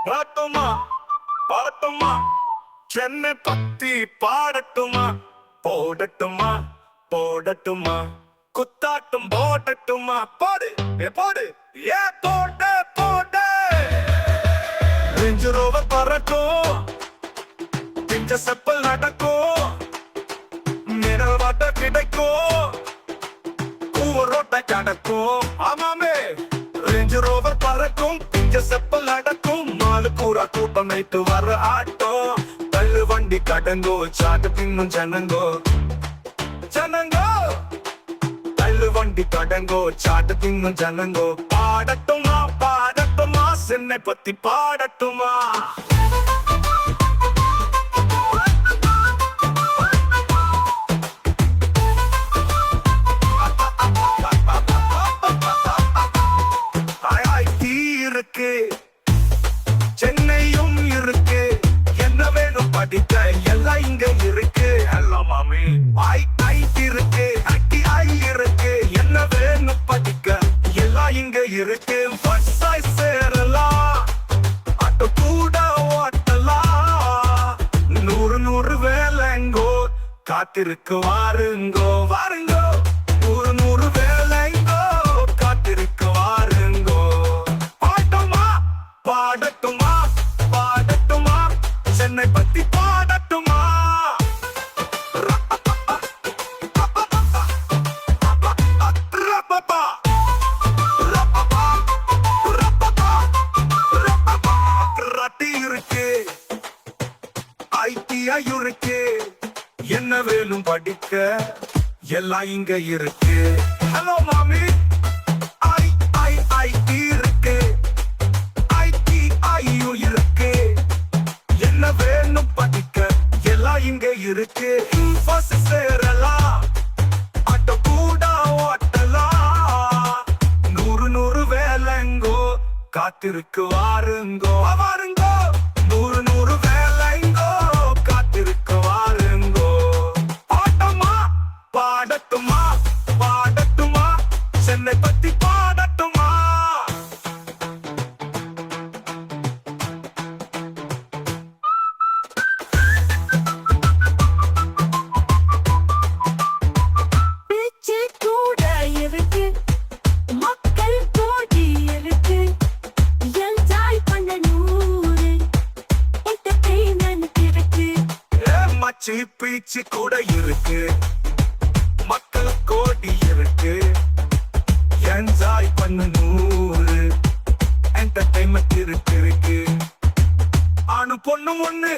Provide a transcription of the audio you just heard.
பாட்டுமா பாட்டுமா சென்னை பத்தி பாடட்டுமா போடட்டுமா போடட்டுமா குத்தாட்டும் போடட்டுமா போடு போடு ஏ போட போட ரேஞ்ச் ரோவர் பறக்கும் பிஞ்ச செப்பல் நடக்கும் மினரல் வாட்டர் கிடைக்கும் ரோட்டை கடக்கும் ஆமாமே ரேஞ்ச் ரோவர் பறக்கும் பிஞ்ச செப்பல் நடக்கும் நாலு கூறா கூட்டம் நைட்டு வர ஆட்டம் தள்ளு வண்டி கடங்கோ சாட்டு பின்னும் ஜனங்கோ ஜனங்கோ தள்ளு வண்டி கடங்கோ சாட்டு பின்னும் ஜனங்கோ பாடட்டுமா பாடட்டுமா சென்னை பத்தி பாடட்டுமா சென்னையும் இருக்கு என்ன வேணும் படிக்க எல்லாம் இங்க இருக்கு எல்லாம் மாமி இருக்கு இருக்கு என்ன வேணும் படிக்க எல்லாம் இங்க இருக்கு சேரலாம் ஆட்டோ கூட ஓட்டலாம் 100 வேலைங்கோ காத்திருக்கு வாருங்கோ வாருங்கோ 100 வேலைங்கோ காத்திருக்கு வாருங்கோ பாடட்டுமா பாடட்டுமா சென்னை பத்தி பாடட்டுமா இருக்கு ஐடிஐ இருக்கு என்ன வேணும் படிக்க எல்லாம் இங்க இருக்கு ஹலோ மாமி ஐடி இருக்கு என்ன வேணும் படிக்க எல்லாம் இங்க இருக்கு சேரலாம் ஆட்டோ கூட ஓட்டலாம் 100 வேலைங்கோ காத்திருக்கு வாருங்கோ வாருங்கோ 100 வேலைங்கோ காத்திருக்கு வாருங்கோ பாடட்டுமா பாடட்டுமா பாடட்டுமா சென்னை பத்தி பாடட்டுமா பீச்சு கூட இருக்கு மக்கள் கோடி இருக்கு என்ஜாய் பண்ண 100 என்டர்டைன்மெண்ட் இருக்கு ஆணு பொண்ணு ஒண்ணு